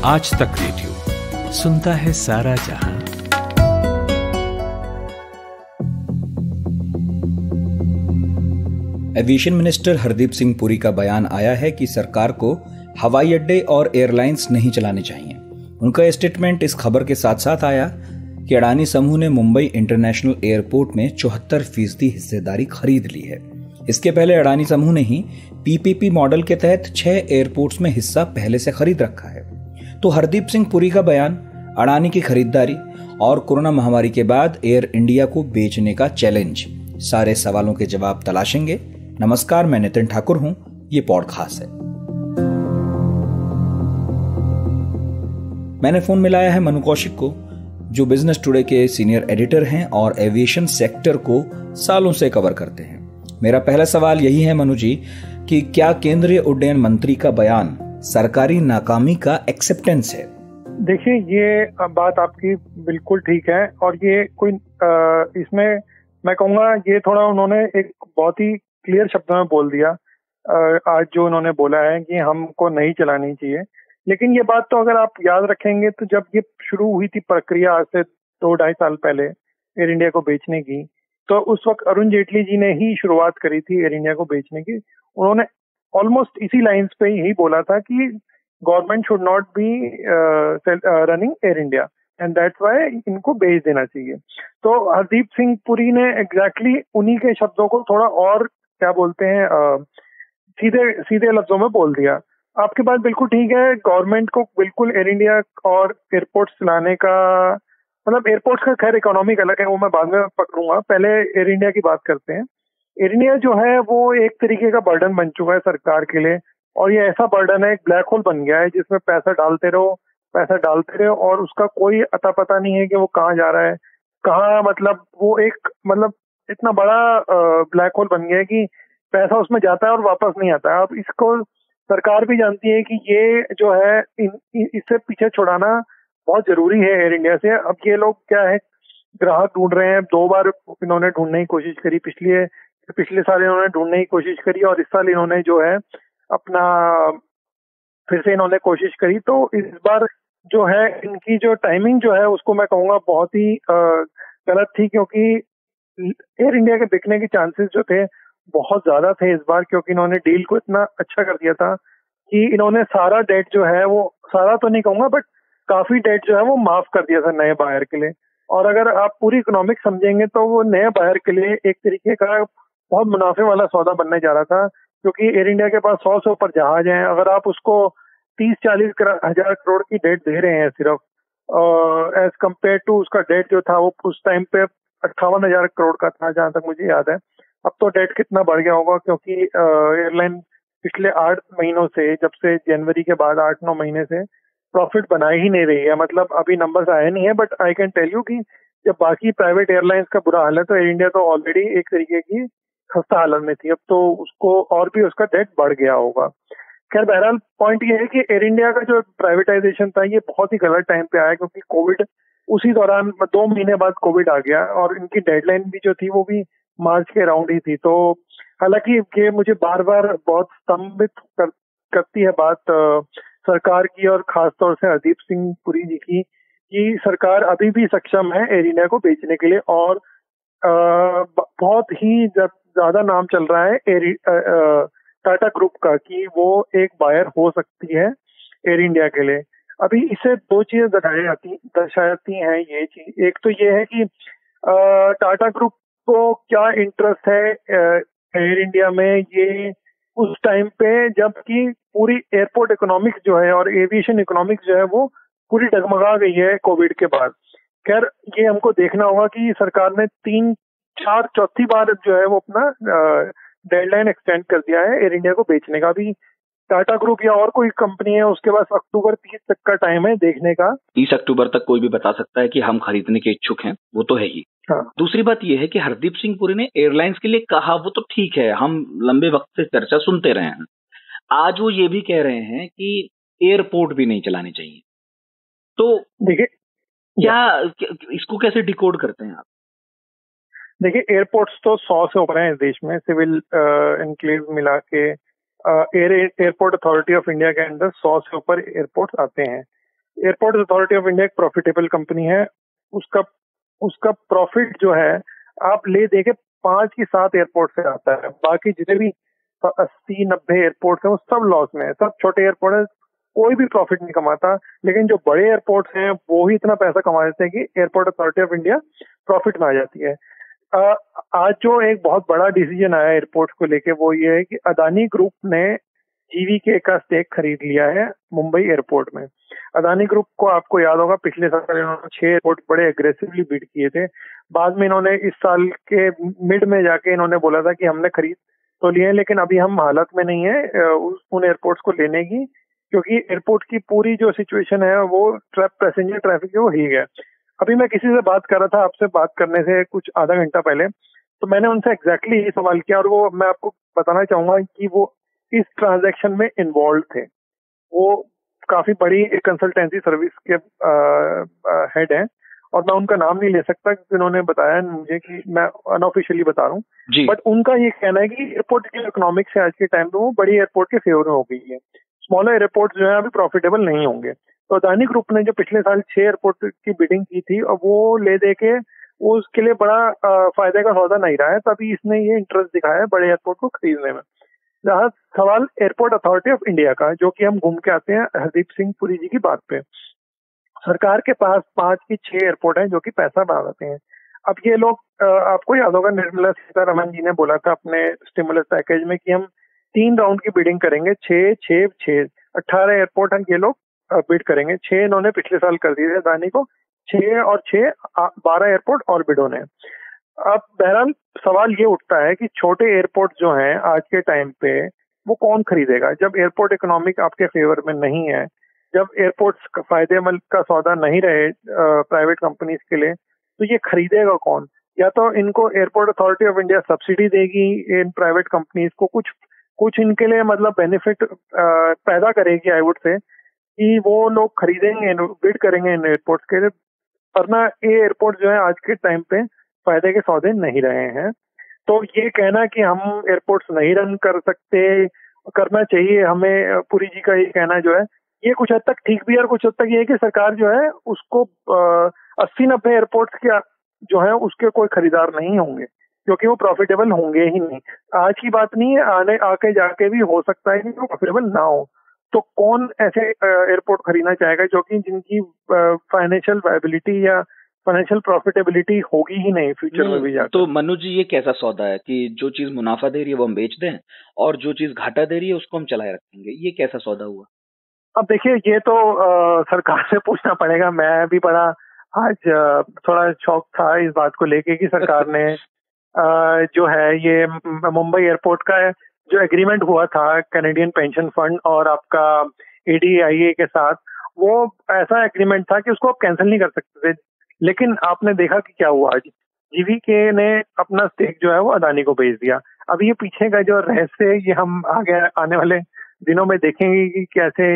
आज तक रेडियो सुनता है सारा जहां। एविएशन मिनिस्टर हरदीप सिंह पुरी का बयान आया है कि सरकार को हवाई अड्डे और एयरलाइंस नहीं चलाने चाहिए। उनका स्टेटमेंट इस खबर के साथ साथ आया कि अडानी समूह ने मुंबई इंटरनेशनल एयरपोर्ट में 74% हिस्सेदारी खरीद ली है। इसके पहले अडानी समूह ने ही पीपीपी मॉडल के तहत 6 एयरपोर्ट्स में हिस्सा पहले से खरीद रखा है। तो हरदीप सिंह पुरी का बयान, अडानी की खरीदारी और कोरोना महामारी के बाद एयर इंडिया को बेचने का चैलेंज, सारे सवालों के जवाब तलाशेंगे। नमस्कार, मैं नितिन ठाकुर हूं। ये पॉडकास्ट है। मैंने फोन मिलाया है मनु कौशिक को, जो बिजनेस टुडे के सीनियर एडिटर हैं और एविएशन सेक्टर को सालों से कवर करते हैं। मेरा पहला सवाल यही है मनु जी कि क्या केंद्रीय उड्डयन मंत्री का बयान सरकारी नाकामी का एक्सेप्टेंस है? देखिए, ये बात आपकी बिल्कुल ठीक है और ये कोई इसमें मैं कहूँगा ये थोड़ा उन्होंने एक बहुत ही क्लियर शब्दों में बोल दिया आज जो उन्होंने बोला है कि हमको नहीं चलानी चाहिए। लेकिन ये बात तो अगर आप याद रखेंगे तो जब ये शुरू हुई थी प्रक्रिया आज से 2-2.5 साल पहले एयर इंडिया को बेचने की, तो उस वक्त अरुण जेटली जी ने ही शुरुआत करी थी एयर इंडिया को बेचने की। उन्होंने ऑलमोस्ट इसी लाइंस पे ही बोला था कि government should not be running air India and that's why इनको बेच देना चाहिए। तो हरदीप सिंह पुरी ने एग्जैक्टली उन्हीं के शब्दों को थोड़ा और क्या बोलते हैं सीधे सीधे लफ्जों में बोल दिया। आपकी बात बिल्कुल ठीक है, गवर्नमेंट को बिल्कुल एयर इंडिया और एयरपोर्ट्स चलाने का, मतलब एयरपोर्ट्स का खैर इकोनॉमिक अलग है, वो मैं बाद में पकड़ूंगा। पहले एयर इंडिया की बात करते हैं। एयर इंडिया जो है वो एक तरीके का बर्डन बन चुका है सरकार के लिए, और ये ऐसा बर्डन है, एक ब्लैक होल बन गया है जिसमें पैसा डालते रहो और उसका कोई अता पता नहीं है कि वो कहाँ जा रहा है, कहाँ, मतलब वो एक इतना बड़ा ब्लैक होल बन गया है कि पैसा उसमें जाता है और वापस नहीं आता है। अब इसको सरकार भी जानती है कि ये जो है इससे पीछे छुड़ाना बहुत जरूरी है एयर इंडिया से। अब ये लोग क्या है, ग्राहक ढूंढ रहे हैं। 2 बार इन्होंने ढूंढने की कोशिश करी, पिछले साल इन्होंने ढूंढने की कोशिश करी और इस साल इन्होंने जो है अपना फिर से इन्होंने कोशिश करी। तो इस बार जो है इनकी जो टाइमिंग जो है उसको मैं कहूँगा बहुत ही गलत थी, क्योंकि एयर इंडिया के बिकने के चांसेस जो थे बहुत ज्यादा थे इस बार, क्योंकि इन्होंने डील को इतना अच्छा कर दिया था कि इन्होंने सारा डेट जो है, वो सारा तो नहीं कहूंगा बट काफी डेट जो है वो माफ कर दिया था नए बायर के लिए। और अगर आप पूरी इकोनॉमिक समझेंगे तो वो नए बायर के लिए एक तरीके का बहुत मुनाफे वाला सौदा बनने जा रहा था, क्योंकि एयर इंडिया के पास 100 से ऊपर जहाज हैं। अगर आप उसको 30-40 हजार करोड़ की डेट दे रहे हैं सिर्फ, एज कम्पेयर टू उसका डेट जो था वो उस टाइम पे 58,000 करोड़ का था जहां तक मुझे याद है। अब तो डेट कितना बढ़ गया होगा, क्योंकि एयरलाइन पिछले 8 महीनों से, जब से जनवरी के बाद 8-9 महीने से प्रॉफिट बना ही नहीं रही है। मतलब अभी नंबर्स आए नहीं है but I can tell you कि जब बाकी प्राइवेट एयरलाइंस का बुरा हाल है तो एयर इंडिया तो ऑलरेडी एक तरीके की खस्ता हालत में थी। अब तो उसको और भी उसका डेट बढ़ गया होगा। खैर, बहरहाल पॉइंट ये है कि एयर इंडिया का जो प्राइवेटाइजेशन था ये बहुत ही गलत टाइम पे आया, क्योंकि कोविड उसी दौरान 2 महीने बाद कोविड आ गया और इनकी डेडलाइन भी जो थी वो भी मार्च के अराउंड ही थी। तो हालांकि ये मुझे बार बार बहुत स्तंभित करती है बात सरकार की, और खासतौर से हरदीप सिंह पुरी जी की, कि सरकार अभी भी सक्षम है एयर इंडिया को बेचने के लिए। और बहुत ही ज्यादा नाम चल रहा है टाटा ग्रुप का कि वो एक बायर हो सकती है एयर इंडिया के लिए। अभी इसे 2 चीजें दर्शाती हैं ये चीज। एक तो ये है कि टाटा ग्रुप को क्या इंटरेस्ट है एयर इंडिया में, ये उस टाइम पे जबकि पूरी एयरपोर्ट इकोनॉमिक्स जो है और एविएशन इकोनॉमिक्स जो है वो पूरी डगमगा गई है कोविड के बाद। खैर, ये हमको देखना होगा कि सरकार ने 3-4 चौथी बार जो है वो अपना डेडलाइन एक्सटेंड कर दिया है एयर इंडिया को बेचने का। भी टाटा ग्रुप या और कोई कंपनी है उसके पास अक्टूबर 30 तक का टाइम है देखने का। 30 अक्टूबर तक कोई भी बता सकता है कि हम खरीदने के इच्छुक हैं, वो तो है ही। हाँ। दूसरी बात यह है कि हरदीप सिंह पुरी ने एयरलाइंस के लिए कहा, वो तो ठीक है, हम लंबे वक्त से चर्चा सुनते रहे हैं। आज वो ये भी कह रहे हैं कि एयरपोर्ट भी नहीं चलाने चाहिए। तो देखिए, क्या इसको कैसे डिकोड करते हैं आप? देखिए, एयरपोर्ट्स तो 100 से ऊपर हैं इस देश में, सिविल एनक्लेव मिला के एयरपोर्ट अथॉरिटी ऑफ इंडिया के अंदर 100 से ऊपर एयरपोर्ट्स आते हैं। एयरपोर्ट अथॉरिटी ऑफ इंडिया एक प्रॉफिटेबल कंपनी है। उसका उसका प्रॉफिट जो है आप ले दे के 5 की 7 एयरपोर्ट से आता है। बाकी जितने भी 80-90 एयरपोर्ट हैं वो सब लॉस में है, सब छोटे एयरपोर्ट है, कोई भी प्रॉफिट नहीं कमाता। लेकिन जो बड़े एयरपोर्ट्स हैं वो ही इतना पैसा कमा देते हैं कि airport authority of India profit में आ जाती है। आज जो एक बहुत बड़ा डिसीजन आया एयरपोर्ट को लेके वो ये है कि अदानी ग्रुप ने जीवीके का स्टेक खरीद लिया है मुंबई एयरपोर्ट में। अदानी ग्रुप को आपको याद होगा पिछले साल इन्होंने 6 एयरपोर्ट बड़े एग्रेसिवली बिड किए थे। बाद में इन्होंने इस साल के मिड में जाके इन्होंने बोला था कि हमने खरीद तो लिए, लेकिन अभी हम हालत में नहीं है उन एयरपोर्ट्स को लेने की, क्योंकि एयरपोर्ट की पूरी जो सिचुएशन है वो पैसेंजर ट्रैफिक वो ही है। अभी मैं किसी से बात कर रहा था, आपसे बात करने से कुछ आधा घंटा पहले, तो मैंने उनसे एग्जैक्टली ये सवाल किया और वो मैं आपको बताना चाहूंगा कि वो इस ट्रांजैक्शन में इन्वॉल्व थे। वो काफी बड़ी एक कंसल्टेंसी सर्विस के हेड हैं और मैं उनका नाम नहीं ले सकता क्योंकि उन्होंने बताया मुझे कि मैं अनऑफिशियली बता रहा हूँ, बट उनका ये कहना है कि एयरपोर्ट की इकोनॉमिक्स है आज के टाइम पे वो बड़ी एयरपोर्ट के फेवर में हो गई है। स्मॉलर एयरपोर्ट जो है अभी प्रॉफिटेबल नहीं होंगे। तो अदानी ग्रुप ने जो पिछले साल 6 एयरपोर्ट की बिडिंग की थी और वो ले दे के वो उसके लिए बड़ा फायदे का सौदा नहीं रहा है, तभी इसने ये इंटरेस्ट दिखाया है बड़े एयरपोर्ट को खरीदने में। जहाँ सवाल एयरपोर्ट अथॉरिटी ऑफ इंडिया का, जो कि हम घूम के आते हैं हरदीप सिंह पुरी जी की बात पे। सरकार के पास 5 की 6 एयरपोर्ट हैं जो कि पैसा बढ़ाते हैं। अब ये लोग आपको याद होगा निर्मला सीतारमण जी ने बोला था अपने स्टिमुलस पैकेज में कि हम 3 राउंड की बिडिंग करेंगे, 18 एयरपोर्ट हैं ये लोग बिड करेंगे। 6 इन्होंने पिछले साल कर दिए थे अदानी को, 6 और 6 12 एयरपोर्ट और बिड होने। अब बहरहाल सवाल ये उठता है कि छोटे एयरपोर्ट जो हैं आज के टाइम पे वो कौन खरीदेगा जब एयरपोर्ट इकोनॉमिक आपके फेवर में नहीं है, जब एयरपोर्ट्स फायदेमंद का सौदा नहीं रहे प्राइवेट कंपनीज के लिए, तो ये खरीदेगा कौन? या तो इनको airport authority of India subsidy देगी इन प्राइवेट कंपनीज को, कुछ इनके लिए मतलब बेनिफिट पैदा करेगी आई वुड से कि वो लोग खरीदेंगे, बिड करेंगे इन एयरपोर्ट्स के लिए, वरना ये एयरपोर्ट जो है आज के टाइम पे फायदे के सौदे नहीं रहे हैं। तो ये कहना कि हम एयरपोर्ट्स नहीं रन कर सकते, करना चाहिए हमें, पुरी जी का ये कहना जो है ये कुछ हद तक ठीक भी है और कुछ हद तक ये है कि सरकार जो है उसको 80-90 एयरपोर्ट्स के जो है उसके कोई खरीदार नहीं होंगे क्योंकि वो प्रॉफिटेबल होंगे ही नहीं। आज की बात नहीं है, आके जाके भी हो सकता है कि वो प्रॉफिटेबल ना हो। तो कौन ऐसे एयरपोर्ट खरीदना चाहेगा जो कि जिनकी फाइनेंशियल वायबिलिटी या फाइनेंशियल प्रॉफिटेबिलिटी होगी ही नहीं फ्यूचर में भी जाकर। तो मनु जी ये कैसा सौदा है कि जो चीज मुनाफा दे रही है वो हम बेच दें और जो चीज घाटा दे रही है उसको हम चलाए रखेंगे, ये कैसा सौदा हुआ? अब देखिए ये तो सरकार से पूछना पड़ेगा। मैं भी बड़ा आज थोड़ा शौक था इस बात को लेके कि सरकार ने जो है ये मुंबई एयरपोर्ट का जो एग्रीमेंट हुआ था कैनेडियन पेंशन फंड और आपका ADIA के साथ, वो ऐसा एग्रीमेंट था कि उसको आप कैंसिल नहीं कर सकते थे। लेकिन आपने देखा कि क्या हुआ, आज जीवीके ने अपना स्टेक जो है वो अदानी को बेच दिया। अब ये पीछे का जो रहस्य ये हम आगे आने वाले दिनों में देखेंगे कि कैसे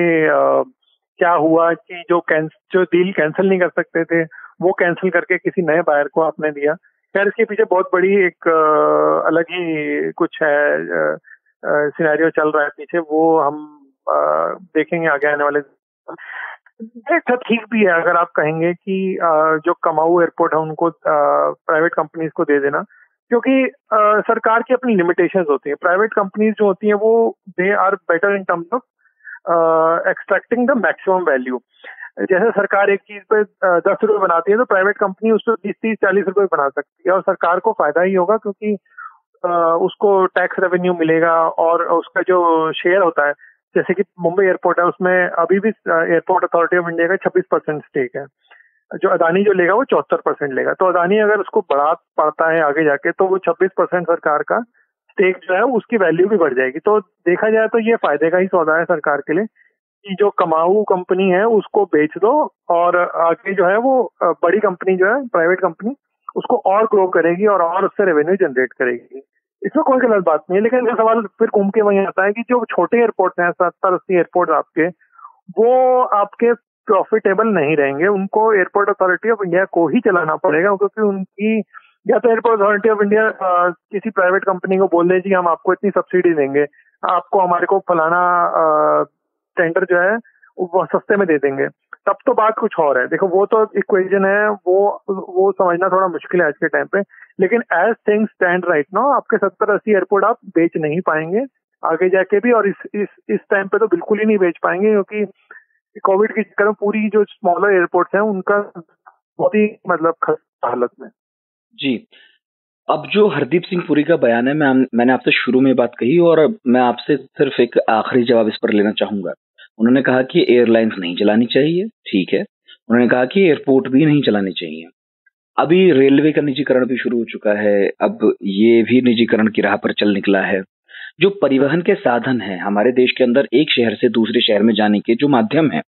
क्या हुआ कि जो डील कैंसिल नहीं कर सकते थे वो कैंसिल करके किसी नए बायर को आपने दिया। खैर इसके पीछे बहुत बड़ी एक अलग ही कुछ है सिनेरियो चल रहा है पीछे, वो हम देखेंगे आगे आने वाले। ठीक भी है अगर आप कहेंगे कि जो कमाऊ एयरपोर्ट है उनको प्राइवेट कंपनीज को दे देना, क्योंकि सरकार की अपनी लिमिटेशंस होती है। प्राइवेट कंपनीज जो होती हैं वो they are better in terms of extracting the maximum value. जैसे सरकार एक चीज पे 10 रुपए बनाती है तो प्राइवेट कंपनी उस पर 20-30-40 रुपए बना सकती है और सरकार को फायदा ही होगा क्योंकि उसको टैक्स रेवेन्यू मिलेगा और उसका जो शेयर होता है, जैसे कि मुंबई एयरपोर्ट है उसमें अभी भी एयरपोर्ट अथॉरिटी ऑफ इंडिया का 26% स्टेक है, जो अदानी जो लेगा वो 74% लेगा। तो अदानी अगर उसको बढ़ा पड़ता है आगे जाके तो वो 26% सरकार का स्टेक जो है उसकी वैल्यू भी बढ़ जाएगी। तो देखा जाए तो ये फायदे का ही सौदा है सरकार के लिए कि जो कमाऊ कंपनी है उसको बेच दो और आगे जो है वो बड़ी कंपनी जो है प्राइवेट कंपनी उसको और ग्रो करेगी और उससे रेवेन्यू जनरेट करेगी। इसमें कोई गलत बात नहीं है, लेकिन ये सवाल फिर घूम के वहीं आता है कि जो छोटे एयरपोर्ट हैं 70-80 एयरपोर्ट आपके, वो आपके प्रॉफिटेबल नहीं रहेंगे, उनको एयरपोर्ट अथॉरिटी ऑफ इंडिया को ही चलाना पड़ेगा क्योंकि उनकी या तो एयरपोर्ट अथॉरिटी ऑफ इंडिया किसी प्राइवेट कंपनी को बोल दे जी हम आपको इतनी सब्सिडी देंगे, आपको हमारे को फलाना टेंडर जो है वो सस्ते में दे देंगे, तब तो बात कुछ और है। देखो वो तो इक्वेशन है, वो समझना थोड़ा मुश्किल है आज के टाइम पे। लेकिन as things stand right now आपके 70-80 एयरपोर्ट आप बेच नहीं पाएंगे आगे जाके भी, और इस टाइम पे तो बिल्कुल ही नहीं बेच पाएंगे, क्योंकि कोविड के चक्कर में पूरी जो स्मॉलर एयरपोर्ट्स हैं उनका बहुत ही मतलब खस्ता हालत में। जी, अब जो हरदीप सिंह पुरी का बयान है, मैंने आपसे शुरू में बात कही और मैं आपसे सिर्फ एक आखिरी जवाब इस पर लेना चाहूंगा। उन्होंने कहा कि एयरलाइंस नहीं चलानी चाहिए, ठीक है। उन्होंने कहा कि एयरपोर्ट भी नहीं चलाने चाहिए। अभी रेलवे का निजीकरण भी शुरू हो चुका है, अब ये भी निजीकरण की राह पर चल निकला है। जो परिवहन के साधन हैं हमारे देश के अंदर, एक शहर से दूसरे शहर में जाने के जो माध्यम हैं,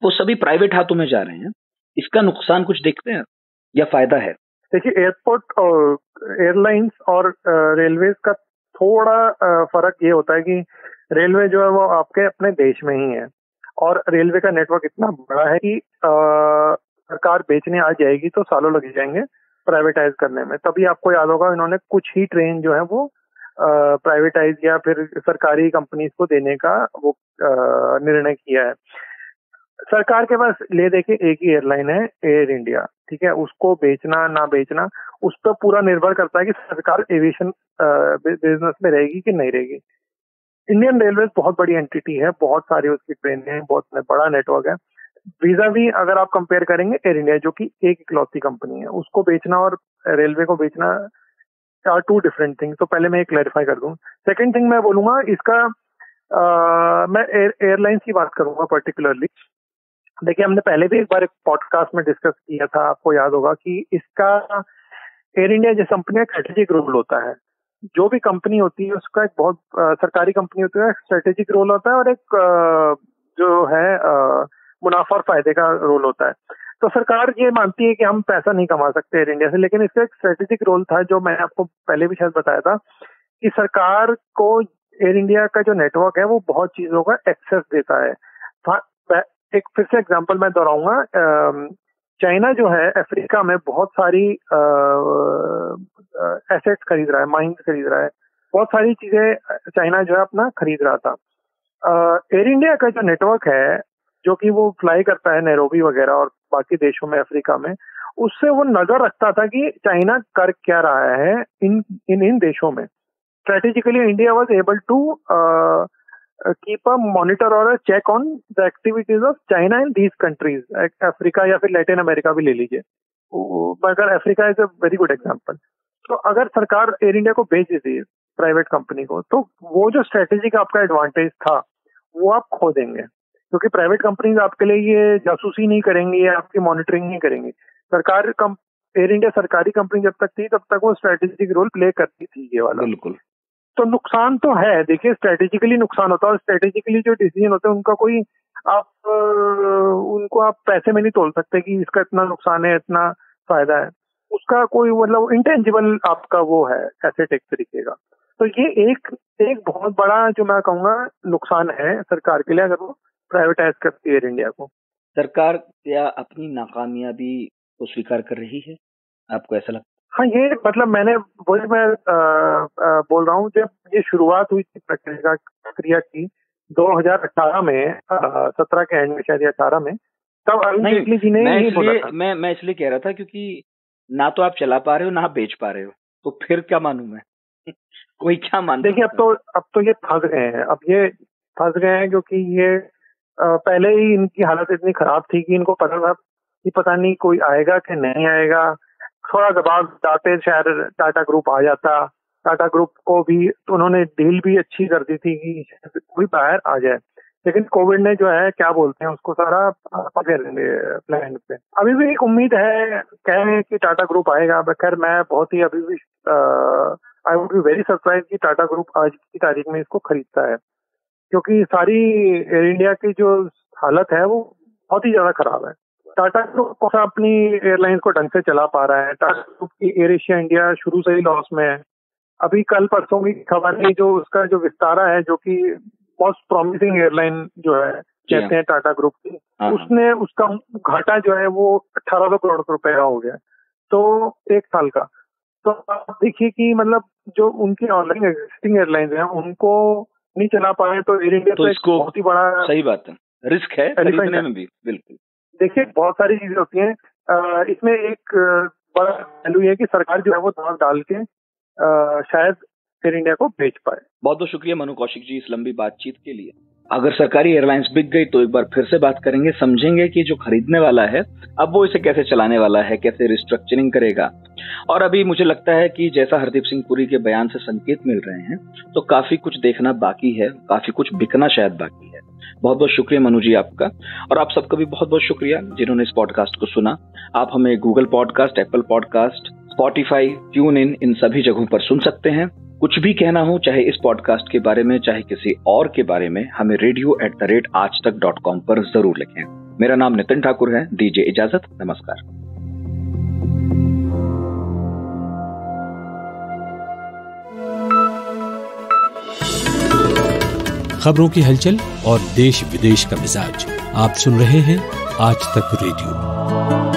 वो सभी प्राइवेट हाथों में जा रहे हैं। इसका नुकसान कुछ देखते हैं या फायदा है? देखिए, एयरपोर्ट और एयरलाइंस और रेलवे का थोड़ा फर्क ये होता है कि रेलवे जो है वो आपके अपने देश में ही है, और रेलवे का नेटवर्क इतना बड़ा है कि सरकार बेचने आ जाएगी तो सालों लग जाएंगे प्राइवेटाइज करने में। तभी आपको याद होगा इन्होंने कुछ ही ट्रेन जो है वो प्राइवेटाइज या फिर सरकारी कंपनीज को देने का वो निर्णय किया है। सरकार के पास ले देके एक ही एयरलाइन है, एयर इंडिया, ठीक है। उसको बेचना ना बेचना उस पर पूरा निर्भर करता है कि सरकार एविएशन बिजनेस में रहेगी कि नहीं रहेगी। इंडियन रेलवे बहुत बड़ी एंटिटी है, बहुत सारी उसकी ट्रेन है, बहुत बड़ा नेटवर्क है। वीजावी अगर आप कंपेयर करेंगे एयर इंडिया जो कि एक इकलौती कंपनी है, उसको बेचना और रेलवे को बेचना आर टू डिफरेंट थिंग। तो पहले मैं ये क्लैरिफाई कर दूं। सेकंड थिंग मैं बोलूंगा इसका, मैं एयरलाइंस की बात करूंगा पर्टिकुलरली। देखिए, हमने पहले भी एक बार एक पॉडकास्ट में डिस्कस किया था, आपको याद होगा कि इसका एयर इंडिया जैसी कंपनी का स्ट्रेटेजिक रोल होता है। जो भी कंपनी होती है उसका एक बहुत सरकारी कंपनी होती है, स्ट्रेटेजिक रोल होता है, और एक जो है मुनाफा और फायदे का रोल होता है। तो सरकार ये मानती है कि हम पैसा नहीं कमा सकते एयर इंडिया से, लेकिन इसका एक स्ट्रेटेजिक रोल था जो मैंने आपको पहले भी शायद बताया था कि सरकार को एयर इंडिया का जो नेटवर्क है वो बहुत चीजों का एक्सेस देता है। एक फिर से एग्जांपल मैं दोहराऊंगा, चाइना जो है अफ्रीका में बहुत सारी एसेट्स खरीद रहा है, माइंस खरीद रहा है, बहुत सारी चीजें चाइना जो है अपना खरीद रहा था। एयर इंडिया का जो नेटवर्क है जो कि वो फ्लाई करता है नैरोबी वगैरह और बाकी देशों में अफ्रीका में, उससे वो नजर रखता था कि चाइना कर क्या रहा है इन देशों में। Strategically India was able to keep a monitor और check on the activities of China in these countries, Africa या फिर लैटिन अमेरिका भी ले लीजिए, मगर Africa is a very good example. तो अगर सरकार एयर इंडिया को बेच देती है प्राइवेट कंपनी को, तो वो जो स्ट्रेटेजिक आपका एडवांटेज था वो आप खो देंगे, क्योंकि प्राइवेट कंपनीज आपके लिए ये जासूसी नहीं करेंगी या आपकी मॉनिटरिंग नहीं करेंगी। एयर इंडिया सरकारी कंपनी जब तक थी तब तक वो स्ट्रेटेजिक रोल प्ले करती थी, ये वाला। बिल्कुल। तो नुकसान तो है, देखिए स्ट्रेटेजिकली नुकसान होता है, और स्ट्रेटेजिकली जो डिसीजन होते हैं उनका कोई उनको आप पैसे में नहीं तोल सकते कि इसका इतना नुकसान है इतना फायदा है। उसका कोई मतलब इंटेंजिबल आपका वो है एसेट एक तरीके का। तो ये एक बहुत बड़ा जो मैं कहूँगा नुकसान है सरकार के लिए अगर वो प्राइवेटाइज करती है एयर इंडिया को। सरकार क्या अपनी नाकामयाबी को स्वीकार कर रही है, आपको ऐसा लगता है? हाँ, ये मतलब मैं बोल रहा हूँ, जब ये शुरुआत हुई थी प्रक्रिया की 2018 में, 17 के एंड में शायद 18 में, तब अरुण जेटली जी ने नहीं बोला था। मैं इसलिए कह रहा था क्योंकि ना तो आप चला पा रहे हो ना आप बेच पा रहे हो, तो फिर क्या मानूं मैं? कोई क्या मान? देखिए, अब तो ये फंस गए हैं क्योंकि ये पहले ही इनकी हालत इतनी खराब थी कि इनको पता था कि पता नहीं कोई आएगा कि नहीं आएगा। थोड़ा दबाव डालते शायद टाटा ग्रुप आ जाता, टाटा ग्रुप को भी तो उन्होंने डील भी अच्छी कर दी थी कि कोई बाहर आ जाए, लेकिन कोविड ने जो है क्या बोलते हैं उसको सारा प्लान पे। अभी भी एक उम्मीद है, कह रहे हैं कि टाटा ग्रुप आएगा। खैर मैं बहुत ही अभी भी I would be very surprise कि टाटा ग्रुप आज की तारीख में इसको खरीदता है, क्योंकि सारी एयर इंडिया की जो हालत है वो बहुत ही ज्यादा खराब है। टाटा ग्रुप अपनी एयरलाइंस को ढंग से चला पा रहा है। टाटा ग्रुप की एयर एशिया इंडिया शुरू से ही लॉस में है। अभी कल परसों की खबर है जो उसका जो विस्तारा है, जो कि मोस्ट प्रॉमिसिंग एयरलाइन जो है कहते हैं टाटा ग्रुप की, उसने उसका घाटा जो है वो 1800 करोड़ रुपए का हो गया, तो एक साल का। तो आप देखिए कि मतलब जो उनकी ऑलरेडी एग्जिस्टिंग एयरलाइंस हैं उनको नहीं चला पाए, तो एयर इंडिया तो इसको बहुत ही बड़ा, सही बात है, रिस्क है खरीदने में भी। बिल्कुल देखिए बहुत सारी चीजें होती हैं, इसमें एक बड़ा पहलू ये कि सरकार जो है वो दबाव डाल के शायद एयर इंडिया को बेच पाए। बहुत बहुत शुक्रिया मनु कौशिक जी इस लंबी बातचीत के लिए। अगर सरकारी एयरलाइंस बिक गई तो एक बार फिर से बात करेंगे, समझेंगे कि जो खरीदने वाला है अब वो इसे कैसे चलाने वाला है, कैसे रिस्ट्रक्चरिंग करेगा। और अभी मुझे लगता है कि जैसा हरदीप सिंह पुरी के बयान से संकेत मिल रहे हैं तो काफी कुछ देखना बाकी है, काफी कुछ बिकना शायद बाकी है। बहुत बहुत शुक्रिया मनु जी आपका, और आप सबका भी बहुत बहुत शुक्रिया जिन्होंने इस पॉडकास्ट को सुना। आप हमें Google podcast, Apple podcast, Spotify, tune in सभी जगहों पर सुन सकते हैं। कुछ भी कहना हो, चाहे इस पॉडकास्ट के बारे में, चाहे किसी और के बारे में, हमें radio@aajtak.com पर जरूर लिखें। मेरा नाम नितिन ठाकुर है, दीजिए इजाजत, नमस्कार। खबरों की हलचल और देश विदेश का मिजाज आप सुन रहे हैं आज तक रेडियो।